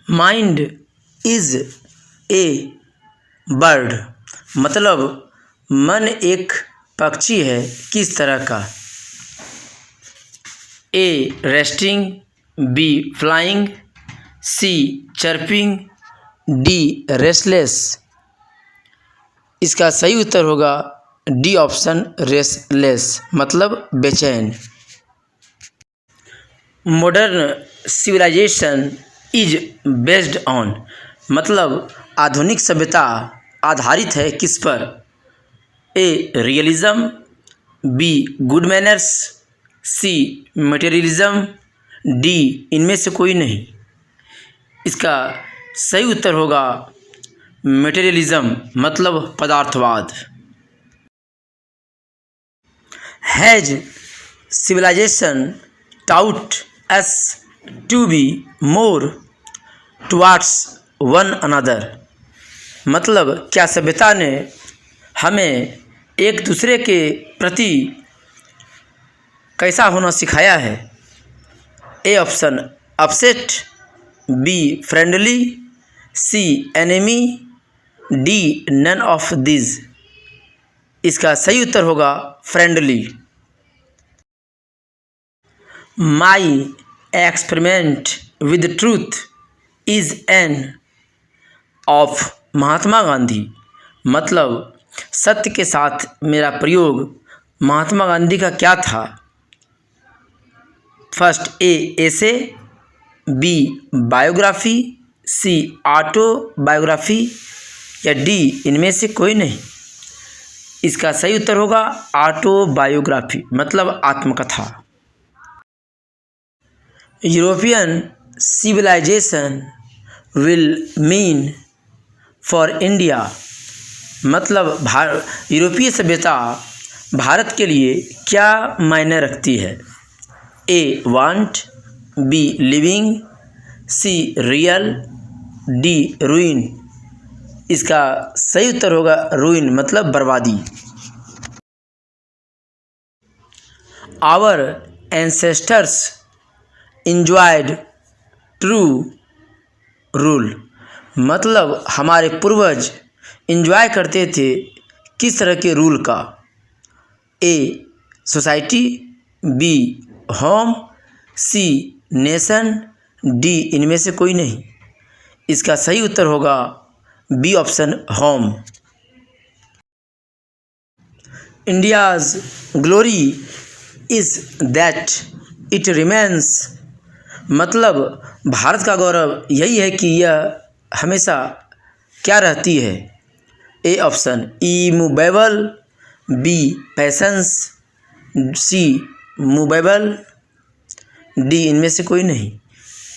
Mind is a bird, मतलब मन एक पक्षी है, किस तरह का? A resting, B flying, C chirping, D restless. इसका सही उत्तर होगा डी ऑप्शन, रेस्टलेस, मतलब बेचैन। Modern civilization is based on, मतलब आधुनिक सभ्यता आधारित है किस पर? A realism, B good manners, C materialism, D इनमें से कोई नहीं। इसका सही उत्तर होगा मटेरियलिज्म, मतलब पदार्थवाद। Has civilization taught us to be more towards one another, मतलब क्या सभ्यता ने हमें एक दूसरे के प्रति कैसा होना सिखाया है? A option upset, B friendly, C enemy, D none of this. इसका सही उत्तर होगा friendly. My experiment with truth is an of Mahatma Gandhi, मतलब सत्य के साथ मेरा प्रयोग महात्मा गांधी का क्या था? First A essay, B biography, C autobiography, या डी इनमें से कोई नहीं। इसका सही उत्तर होगा ऑटोबायोग्राफी, मतलब आत्मकथा। European civilisation will mean for India, मतलब यूरोपीय सभ्यता भारत के लिए क्या मायने रखती है? A want, B living, C real, D ruin. इसका सही उत्तर होगा रूइन, मतलब बर्बादी। Our ancestors enjoyed true rule, मतलब हमारे पूर्वज इंजॉय करते थे किस तरह के रूल का? A society, B home, C nation, D इनमें से कोई नहीं। इसका सही उत्तर होगा B option, home. India's glory is that it remains, मतलब भारत का गौरव यही है कि यह हमेशा क्या रहती है? A option immovable, B passions, C movable, D इनमें से कोई नहीं।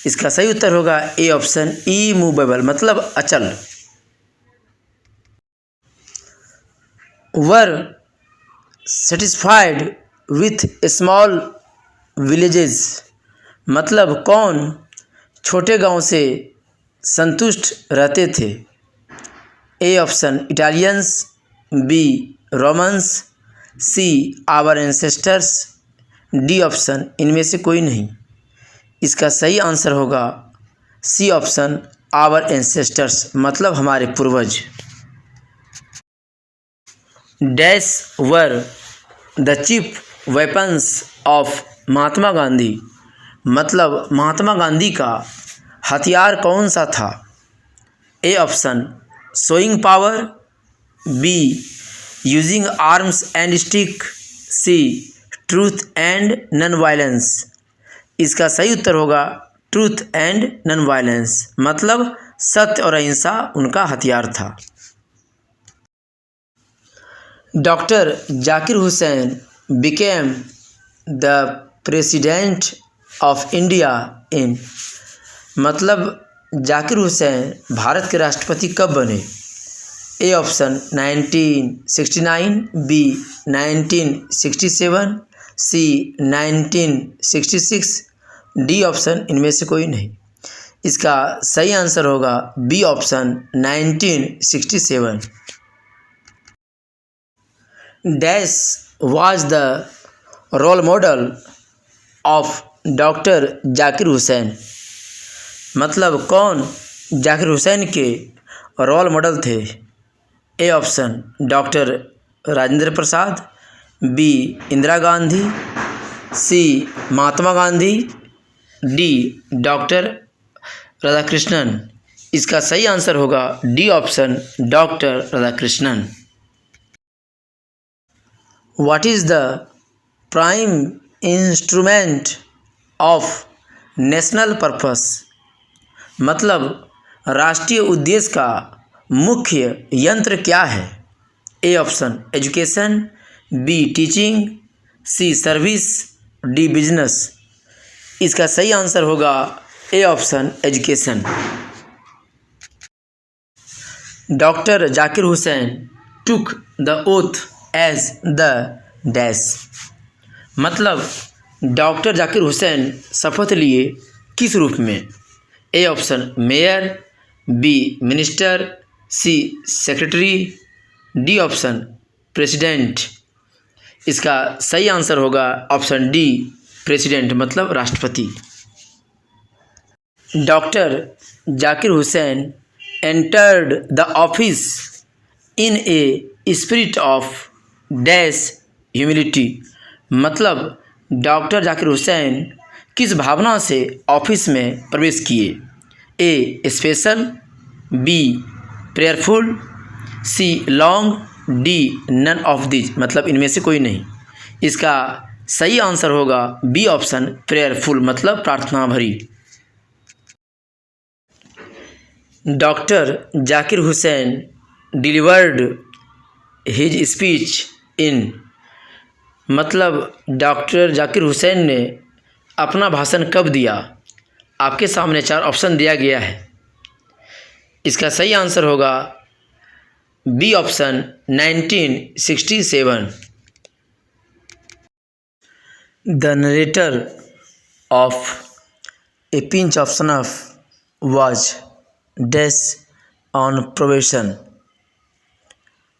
इसका सही उत्तर होगा ए ऑप्शन इमूवेबल, मतलब अचल। Were satisfied with small villages, मतलब कौन छोटे गांव से संतुष्ट रहते थे? A option Italians, B Romans, C our ancestors, D option इनमें से कोई नहीं। इसका सही आंसर होगा सी ऑप्शन, आवर एंसेस्टर्स, मतलब हमारे पूर्वज। Dash were the chief weapons of Mahatma Gandhi, मतलब महात्मा गांधी का हथियार कौन सा था? A option showing power, B using arms and stick, C truth and non violence. इसका सही उत्तर होगा ट्रूथ एंड नॉन वायलेंस, मतलब सत्य और अहिंसा उनका हथियार था। Doctor Zakir Hussain became the president of India in, मतलब जाकिर हुसैन भारत के राष्ट्रपति कब बने? A option 1969, B 1967, C 1966, D option इनमें से कोई नहीं। इसका सही आंसर होगा B option 1967। Dash was the role model of doctor Zakir Hussain, मतलब कौन जाकिर हुसैन के रोल मॉडल थे? A option doctor Rajendra Prasad, B Indira Gandhi, C Mahatma Gandhi, D doctor Radhakrishnan. इसका सही आंसर होगा D option doctor Radhakrishnan. What is the prime instrument of national purpose? मतलब राष्ट्रीय उद्देश्य का मुख्य यंत्र क्या है? A option education, B teaching, C service, D business. इसका सही आंसर होगा A option education. Doctor Zakir Hussain took the oath as the dash. मतलब डॉक्टर जाकिर हुसैन शपथ लिए किस रूप में? A option mayor, B minister, C secretary, D option president. इसका सही आंसर होगा ऑप्शन डी प्रेसिडेंट, मतलब राष्ट्रपति। Doctor Zakir Hussain entered the office in a spirit of dash humility. मतलब डॉक्टर जाकिर हुसैन किस भावना से ऑफिस में प्रवेश किए? A special, B prayerful, C long, D none of this, मतलब इनमें से कोई नहीं। इसका सही आंसर होगा बी ऑप्शन प्रेयरफुल, मतलब प्रार्थना भरी। Doctor Zakir Hussain delivered his speech in. मतलब डॉक्टर जाकिर हुसैन ने अपना भाषण कब दिया? आपके सामने 4 ऑप्शन दिया गया है। इसका सही आंसर होगा B option 1967। The narrator of a pinch of snuff was dash on probation.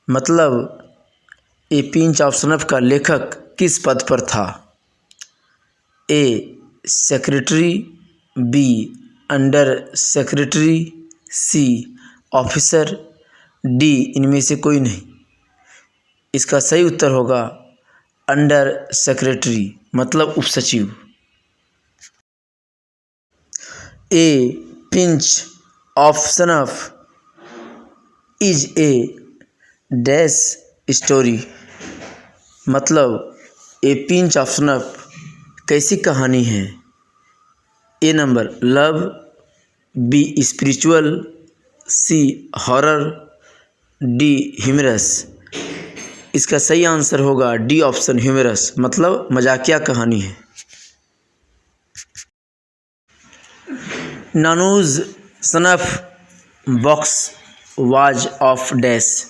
मतलब ए पिंच ऑफ सनफ का लेखक किस पद पर था? A secretary, B under secretary, C officer, D इनमें से कोई नहीं। इसका सही उत्तर होगा अंडर सेक्रेटरी, मतलब उपसचिव। A pinch of snuff is a dash story. मतलब ए पिंच ऑफ सनफ कैसी कहानी है? A number love, B spiritual, C horror, D humorous. इसका सही आंसर होगा डी ऑप्शन ह्यूमरस, मतलब मजाकिया कहानी है। नानूज सनफ बॉक्स वाज ऑफ डैश।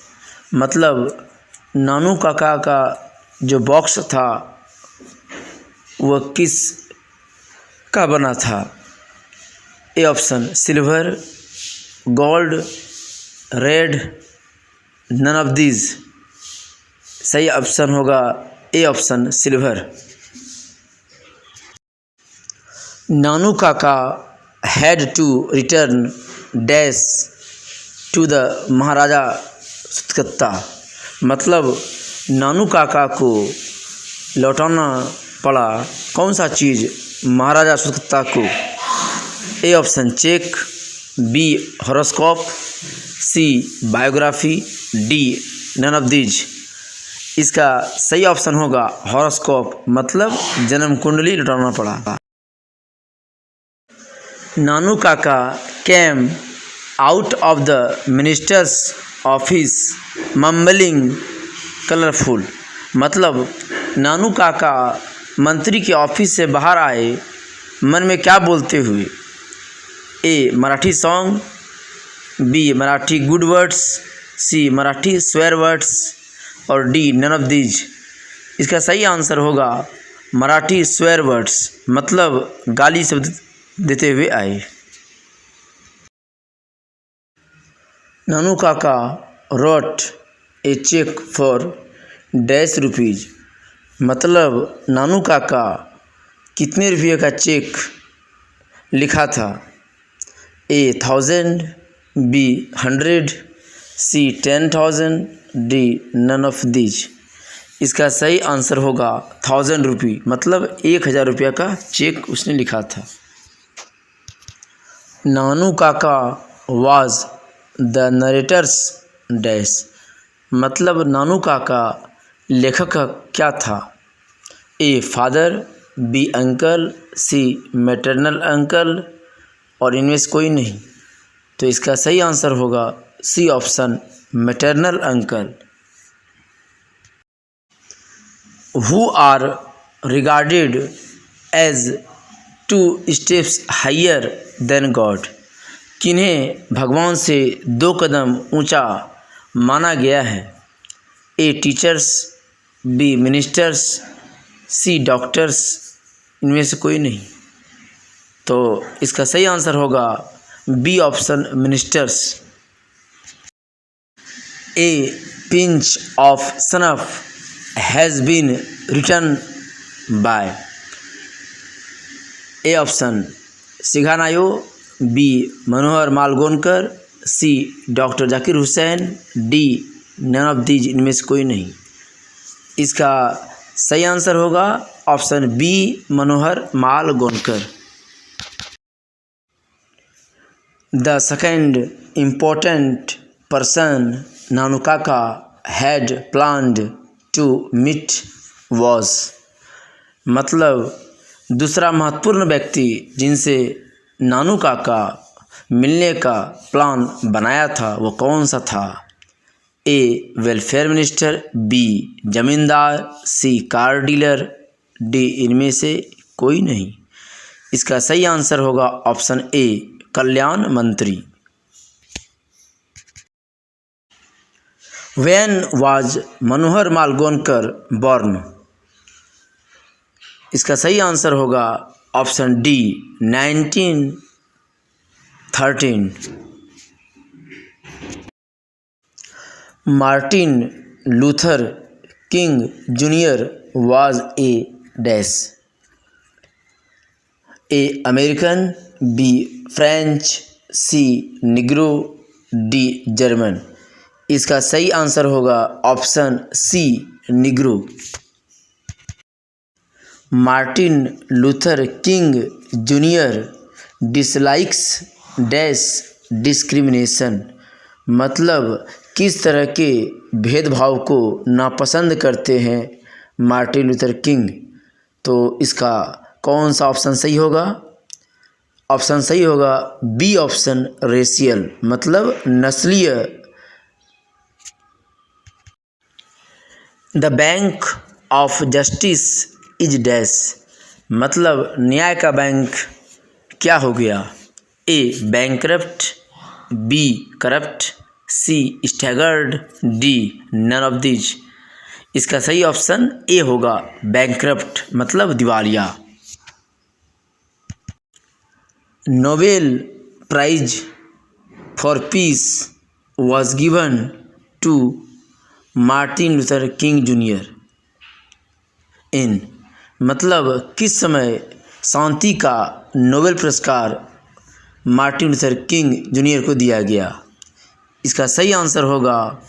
मतलब नानू काका का जो बॉक्स था वह किस का बना था? A option silver, gold, red, none of these. सही ऑप्शन होगा A option silver. Nanu Kaka had to return dash to the Maharaja Sutkatta. मतलब नानू काका को लौटाना पड़ा कौन सा चीज़ महाराजा सुतकत्ता को? A option cheque, B horoscope, C biography, D none of these. इसका सही ऑप्शन होगा हॉरोस्कोप, मतलब जन्म कुंडली लौटाना पड़ा। नानू काका came out of the minister's office mumbling colourful. मतलब नानू काका मंत्री के ऑफिस से बाहर आए मन में क्या बोलते हुए? A Marathi song, B Marathi good words, C Marathi swear words, और डी नन ऑफ दीज। इसका सही आंसर होगा मराठी स्वेयर वर्ड्स, मतलब गाली शब्द देते हुए आए। Nanu Kaka wrote a cheque for dash rupees. मतलब नानू काका कितने रुपये का चेक लिखा था? A 1000, B 100, C 10,000, D none of these. इसका सही आंसर होगा 1000 रुपये, मतलब 1000 रुपया का चेक उसने लिखा था। नानू काका वाज द नरेटर्स डैश, मतलब नानू काका लेखक का क्या था? A father, B uncle, C maternal uncle और इनमें से कोई नहीं। तो इसका सही आंसर होगा C option, maternal uncle. Who are regarded as 2 steps higher than God, किन्हें भगवान से 2 कदम ऊंचा माना गया है? A teachers, B ministers, C doctors, इनमें से कोई नहीं। तो इसका सही आंसर होगा B option, ministers. A pinch of snuff has been written by, A option सिघानायो, B Manohar Malgonkar, C doctor Zakir Hussain, D none of these, इनमें से कोई नहीं। इसका सही आंसर होगा option B, Manohar Malgonkar. The second important person Nanu Kaka had planned to meet was, मतलब दूसरा महत्वपूर्ण व्यक्ति जिनसे नानू काका मिलने का प्लान बनाया था वो कौन सा था? ए वेलफेयर मिनिस्टर, बी जमींदार, सी कार डीलर, डी इनमें से कोई नहीं। इसका सही आंसर होगा ऑप्शन ए, कल्याण मंत्री। When was Manohar Malgonkar born, इसका सही आंसर होगा option D, 1913। Martin Luther King junior was a dash, A American, B French, C Negro, D German. इसका सही आंसर होगा option C, Negro. Martin Luther King junior dislikes dash discrimination, मतलब किस तरह के भेदभाव को नापसंद करते हैं मार्टिन लूथर किंग। तो इसका कौन सा ऑप्शन सही होगा? ऑप्शन सही होगा बी ऑप्शन, रेशियल, मतलब नस्लीय। The bank of justice is dash, मतलब न्याय का बैंक क्या हो गया? A bankrupt, B corrupt, C staggered, D none of these. इसका सही ऑप्शन ए होगा, बैंकरप्ट, मतलब दिवालिया। Nobel prize for peace was given to Martin Luther King junior in, मतलब किस समय शांति का नोबेल पुरस्कार मार्टिन लूथर किंग जूनियर को दिया गया? इसका सही आंसर होगा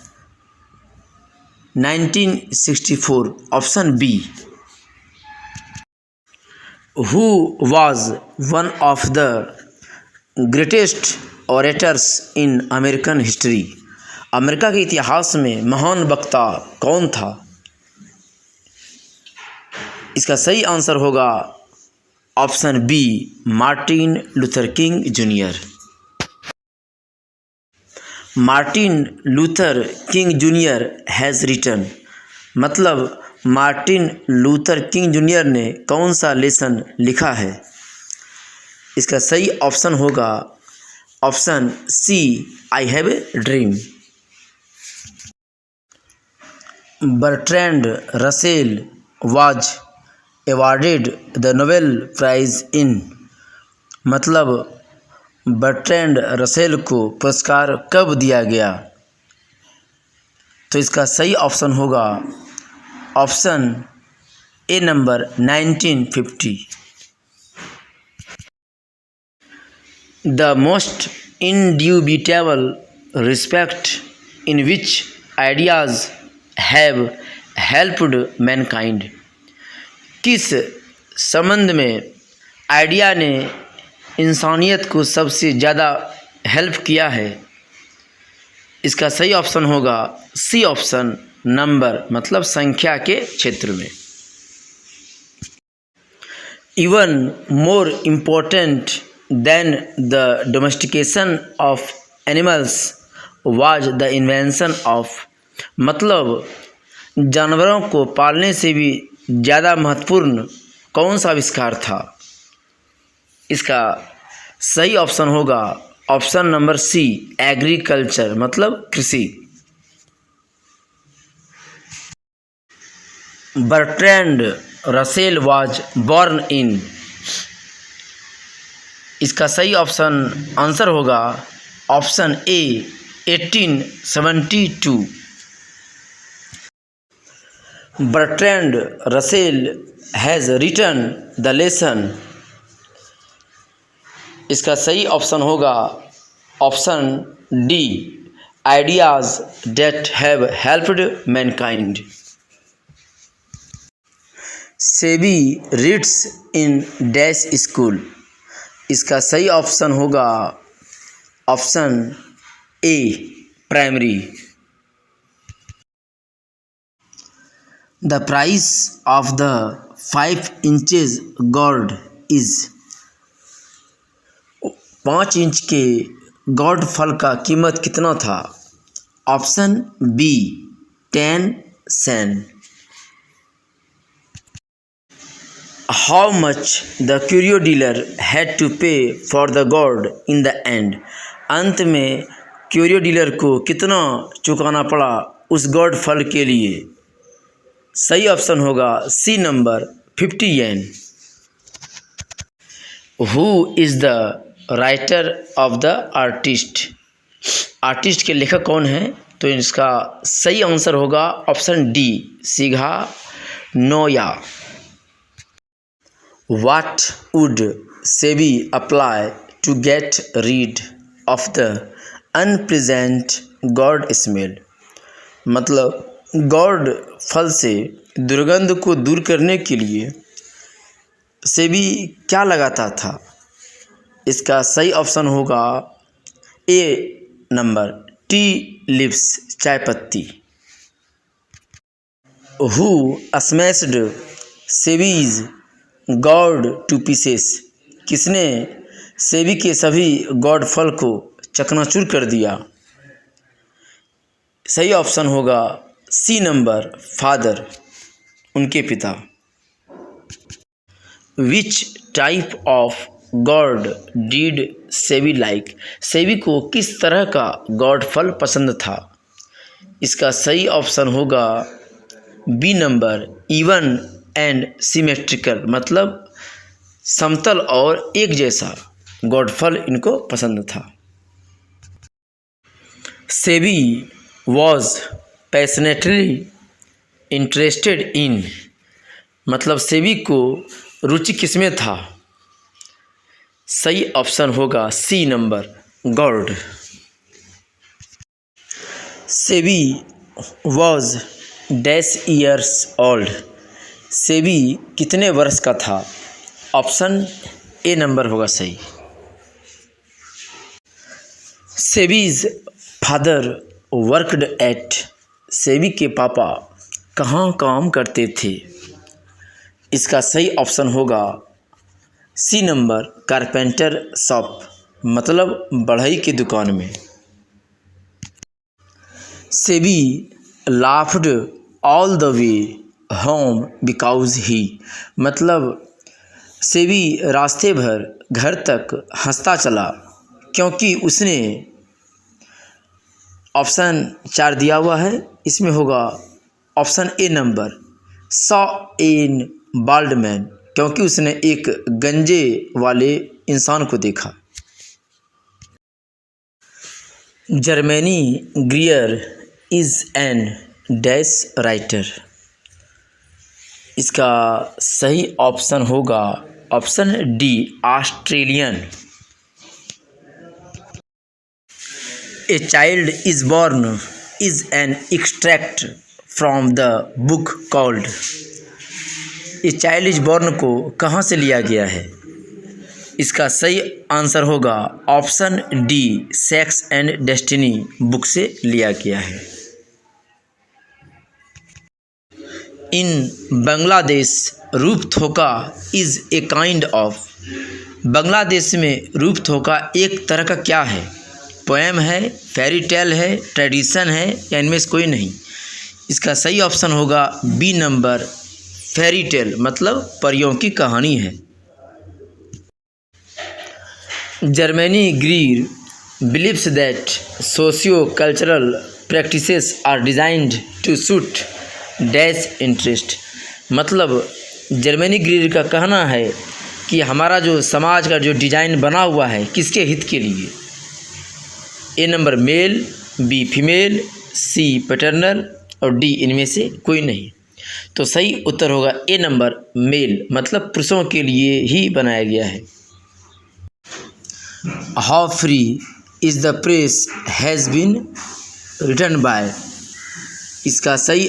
1964, option B. Who was one of the greatest orators in American history, America के इतिहास में महान वक्ता कौन था? इसका सही आंसर होगा option B, Martin Luther King junior. Martin Luther King junior has written, मतलब मार्टिन लूथर किंग जूनियर ने कौन सा लेसन लिखा है? इसका सही ऑप्शन होगा option C, I have a dream. Bertrand Russell was awarded the Nobel prize in, मतलब बर्ट्रैंड रसेल को पुरस्कार कब दिया गया? तो इसका सही ऑप्शन होगा option A number 1950। The most indubitable respect in which ideas have helped mankind। किस संबंध में आइडिया ने इंसानियत को सबसे ज़्यादा हेल्प किया है? इसका सही ऑप्शन होगा सी ऑप्शन, नंबर मतलब संख्या के क्षेत्र में। Even more important then the domestication of animals was the invention of, मतलब जानवरों को पालने से भी ज़्यादा महत्वपूर्ण कौन सा आविष्कार था? इसका सही ऑप्शन होगा ऑप्शन नंबर सी, एग्रीकल्चर मतलब कृषि। Bertrand Russell was born in, इसका सही ऑप्शन आंसर होगा option A 1872। Bertrand Russell has written the lesson, इसका सही ऑप्शन होगा option D, ideas that have helped mankind. Sebi reads in dash school, इसका सही ऑप्शन होगा option A, primary. The price of the 5 inches gourd is, 5 inch के gourd फल का कीमत कितना था? Option B 10 cent. How much the curio dealer had to पे for the God in the end, अंत में क्यूरियो डीलर को कितना चुकाना पड़ा उस गॉड फल के लिए? सही ऑप्शन होगा सी नंबर 50 येन। Who is the writer of the artist, artist के लेखक कौन है? तो इसका सही आंसर होगा ऑप्शन डी, सीघा नोया। What would Sebi apply to get rid of the unpleasant goat smell, मतलब गॉड फल से दुर्गंध को दूर करने के लिए सेबी क्या लगाता था? इसका सही ऑप्शन होगा ए नंबर, टी लिव्स चाय पत्ती। Who smashed Sebi's goat to pieces, किसने सेबी के सभी गॉड फल को चकनाचूर कर दिया? सही ऑप्शन होगा सी नंबर, फादर, उनके पिता। Which type of gourd did Sebi like, Sebi को किस तरह का गॉड फल पसंद था? इसका सही ऑप्शन होगा B number, even and symmetrical, मतलब समतल और एक जैसा गॉड फल इनको पसंद था। Sebi was passionately interested in, मतलब सेबी को रुचि किसमें था? सही ऑप्शन होगा C number, gourd. Sebi was dash years old, Sebi कितने वर्ष का था? ऑप्शन ए नंबर होगा सही। Sebi's father worked at, Sebi के पापा कहाँ काम करते थे? इसका सही ऑप्शन होगा सी नंबर, कारपेंटर शॉप, मतलब बढ़ई की दुकान में। SEBI laughed all the way home because he, मतलब सेबी रास्ते भर घर तक हंसता चला क्योंकि उसने, ऑप्शन 4 दिया हुआ है, इसमें होगा option A number, saw an bald man, क्योंकि उसने एक गंजे वाले इंसान को देखा। Germany ग्रियर is an dash writer, इसका सही ऑप्शन होगा option D, Australian. A child is born is an extract from the book called. A child is born को कहाँ से लिया गया है? इसका सही आंसर होगा option D, sex and destiny book से लिया गया है। इन बांग्लादेश रूपथोका is a kind of. Bangladesh में रूपथोका एक तरह का क्या है? पोएम है, फेरी टेल है, ट्रेडिशन है या इनमें से कोई नहीं? इसका सही ऑप्शन होगा बी नंबर, फेरी टेल, मतलब परियों की कहानी है। Germaine Greer believes that socio cultural practices are designed to suit dash interest. मतलब जर्मनी ग्रीर का कहना है कि हमारा जो समाज का जो डिजाइन बना हुआ है किसके हित के लिए? ए नंबर मेल, बी फीमेल, सी पैटर्नल और डी इनमें से कोई नहीं। तो सही उत्तर होगा ए नंबर मेल, मतलब पुरुषों के लिए ही बनाया गया है। How free is the press has been written by. इसका सही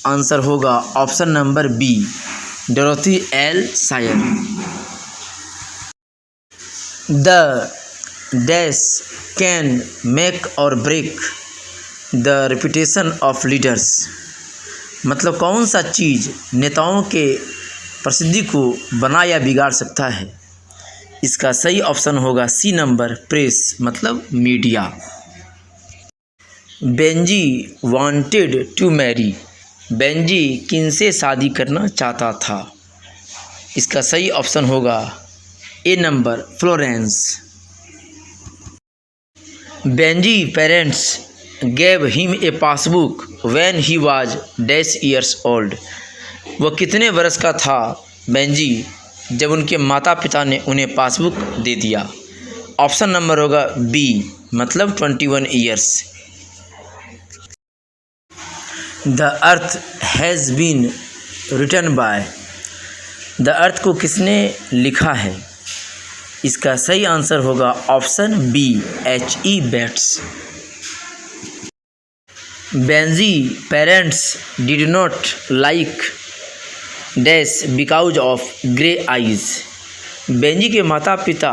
आंसर होगा option number B, Dorothy L Sayers. The dash can make or break the reputation of leaders. मतलब कौन सा चीज़ नेताओं के प्रसिद्धि को बना या बिगाड़ सकता है? इसका सही ऑप्शन होगा सी नंबर, प्रेस, मतलब media. Benjy wanted to marry. Benjy किनसे शादी करना चाहता था? इसका सही ऑप्शन होगा A number, Florence. Benjy parents gave him a passbook when he was dash years old. वह कितने वर्ष का था बेंजी जब उनके माता पिता ने उन्हें पासबुक दे दिया? ऑप्शन नंबर होगा बी, मतलब 21 years. The earth has been written by. The earth को किसने लिखा है? इसका सही आंसर होगा option B, H.E. Bates. Benjy parents did not like dash because of grey eyes. Benjy के माता पिता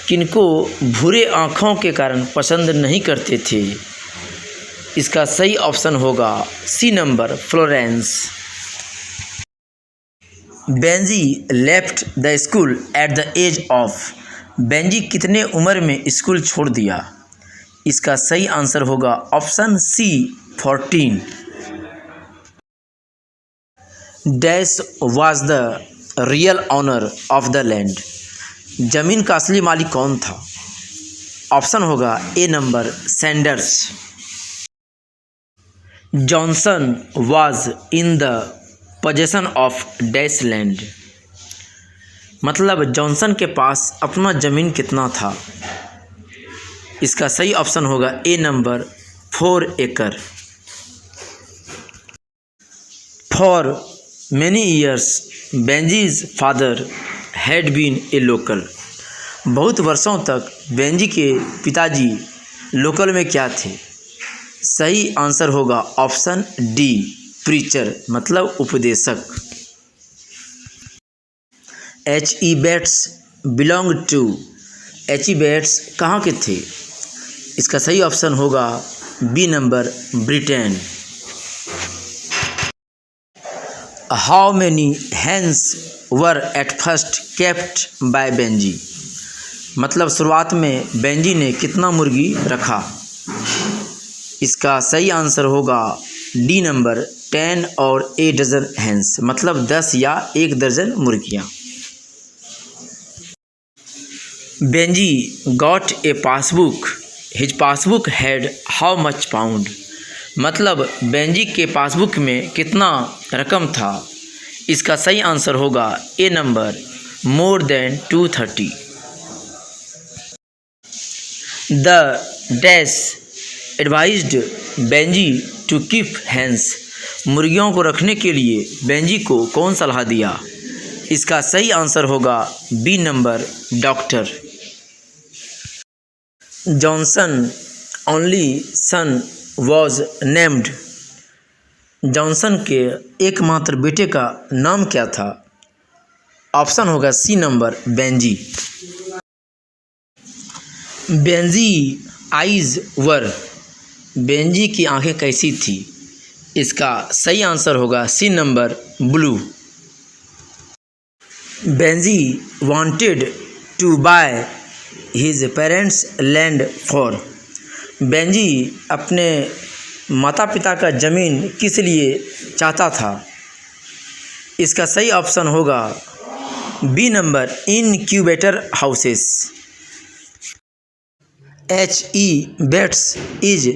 किनको भूरे आँखों के कारण पसंद नहीं करते थे? इसका सही ऑप्शन होगा C number, Florence. Benjy left the school at the age of. Benjy कितने उम्र में स्कूल छोड़ दिया? इसका सही आंसर होगा option C, 14। Dash was the real owner of the land. जमीन का असली मालिक कौन था? ऑप्शन होगा A number, Sanders. Johnson was in the possession of dash land. मतलब जॉनसन के पास अपना ज़मीन कितना था? इसका सही ऑप्शन होगा ए नंबर, 4 एकड़। For many years Benjy's father had been a local. बहुत वर्षों तक बेंजी के पिताजी लोकल में क्या थे? सही आंसर होगा ऑप्शन डी, प्रीचर, मतलब उपदेशक। H.E. Bets belong to. H.E. Bets कहाँ के थे? इसका सही ऑप्शन होगा B number, Britain. How many hens were at first kept by Benjy. मतलब शुरुआत में बेंजी ने कितना मुर्गी रखा? इसका सही आंसर होगा डी नंबर, 10 और 8 डजन हैंस, मतलब 10 या 1 दर्जन मुर्गियाँ। Benjy got a passbook, his passbook had how much pound. मतलब बेंजी के पासबुक में कितना रकम था? इसका सही आंसर होगा A number, more than 230। The dash advised Benjy to keep hens. मुर्गियों को रखने के लिए बेंजी को कौन सलाह दिया? इसका सही आंसर होगा B number, doctor. Johnson only son was named? Johnson के एकमात्र बेटे का नाम क्या था? ऑप्शन होगा C number Benjy. Benjy eyes were, Benjy की आंखें कैसी थी? इसका सही आंसर होगा C number blue. Benjy wanted to buy his parents land for, Benjy अपने माता पिता का ज़मीन किस लिए चाहता था? इसका सही ऑप्शन होगा B number incubator houses. H.E. Bates is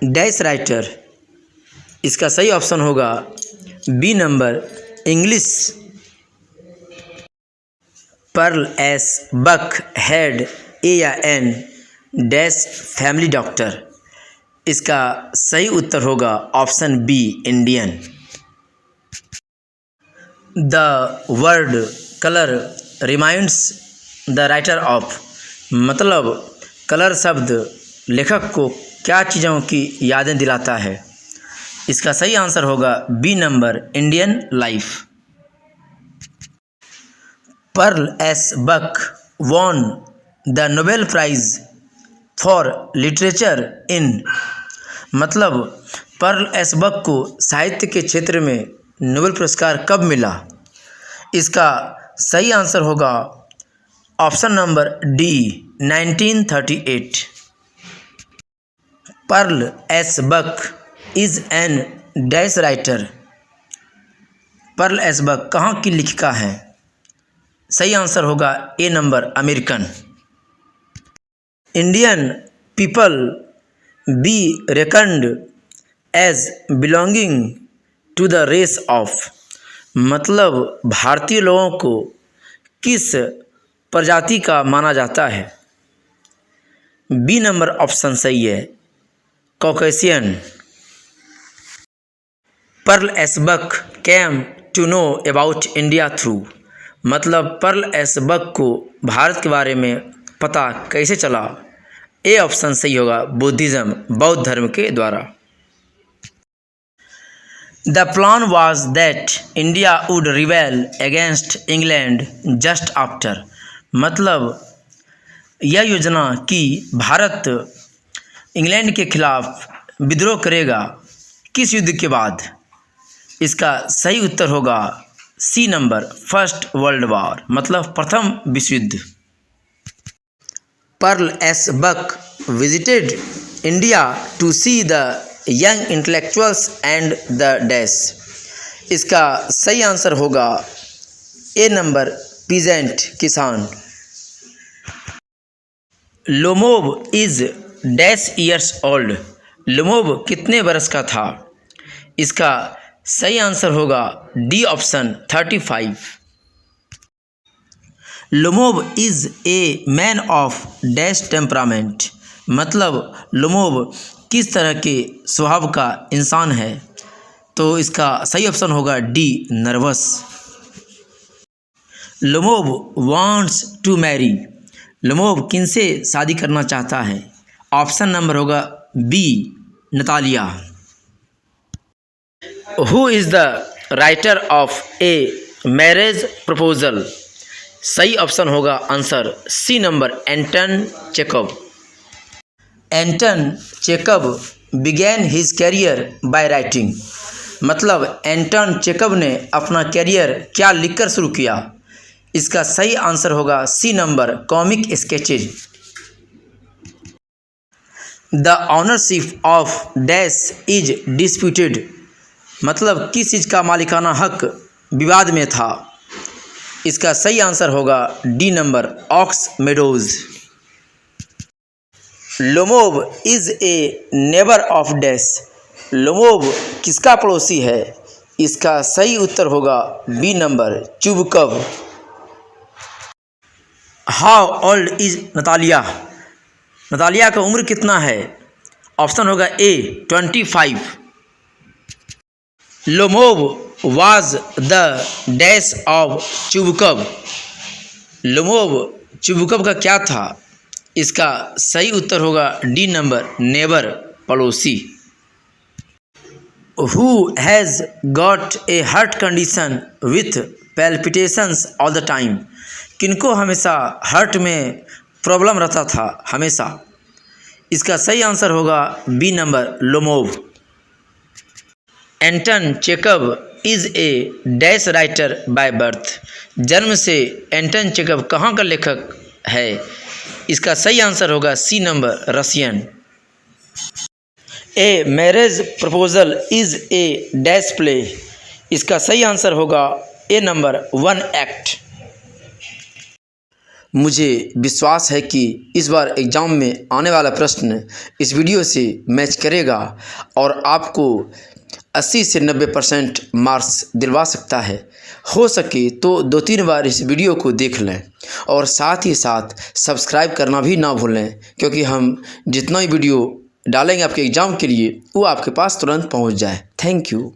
dash writer, इसका सही ऑप्शन होगा B number English. Pearl S Buck had a या एन डैश फैमिली डॉक्टर, इसका सही उत्तर होगा option B Indian. The word colour reminds the writer of, मतलब colour शब्द लेखक को क्या चीज़ों की यादें दिलाता है? इसका सही आंसर होगा B number Indian life. Pearl S Buck won the Nobel prize for literature in, मतलब पर्ल एस बक को साहित्य के क्षेत्र में नोबेल पुरस्कार कब मिला? इसका सही आंसर होगा option number D 1938। Pearl S Buck is an dash writer, Pearl S Buck कहाँ की लेखिका है? सही आंसर होगा A number American. Indian people be reckoned as belonging to the race of, मतलब भारतीय लोगों को किस प्रजाति का माना जाता है? बी नंबर ऑप्शन सही है, Caucasian. Pearl S Buck came to know about India through, मतलब पर्ल एस बक को भारत के बारे में पता कैसे चला? ए ऑप्शन सही होगा बुद्धिज़्म, बौद्ध धर्म के द्वारा। The plan was that India would rebel against England just after, मतलब यह योजना कि भारत इंग्लैंड के खिलाफ विद्रोह करेगा किस युद्ध के बाद? इसका सही उत्तर होगा C number first world war, मतलब प्रथम विश्व युद्ध। Pearl S Buck visited India to see the young intellectuals and the dash, इसका सही आंसर होगा ए नंबर पीजेंट किसान। Lomov is dash years old, Lomov कितने बरस का था? इसका सही आंसर होगा D option 35। Lomov is a man of dash temperament, मतलब लोमोब किस तरह के स्वभाव का इंसान है? तो इसका सही ऑप्शन होगा D nervous. Lomov wants to marry, Lomov किनसे शादी करना चाहता है? ऑप्शन नंबर होगा B Natalia. Who is the writer of a marriage proposal? सही ऑप्शन होगा answer C number Anton Chekhov. Anton Chekhov began his career by writing, मतलब Anton चेकव ने अपना कैरियर क्या लिखकर शुरू किया? इसका सही आंसर होगा C number comic sketches. The ownership of dash is disputed, मतलब किस चीज़ का मालिकाना हक विवाद में था? इसका सही आंसर होगा D number Ox Meadows. Lomov is a neighbour of dash, Lomov किसका पड़ोसी है? इसका सही उत्तर होगा B number Chubukov. How old is Natalia, Natalia का उम्र कितना है? ऑप्शन होगा A 25। Lomov was the dash of Chubukov, Lomov Chubukov का क्या था? इसका सही उत्तर होगा डी नंबर, नेबर, पड़ोसी। Who has got a heart condition with palpitations all the time? किनको हमेशा हार्ट में प्रॉब्लम रहता था हमेशा? इसका सही आंसर होगा B number, Lomov. Anton Chekhov is a dash writer by birth. जन्म से एंटन चेकव कहाँ का लेखक है? इसका सही आंसर होगा C number, Russian. A marriage proposal is a dash play. इसका सही आंसर होगा ए नंबर, वन एक्ट। मुझे विश्वास है कि इस बार एग्ज़ाम में आने वाला प्रश्न इस वीडियो से मैच करेगा और आपको 80 से 90% मार्क्स दिलवा सकता है। हो सके तो 2-3 बार इस वीडियो को देख लें और साथ ही साथ सब्सक्राइब करना भी ना भूलें, क्योंकि हम जितना ही वीडियो डालेंगे आपके एग्ज़ाम के लिए वो आपके पास तुरंत पहुंच जाए। Thank you.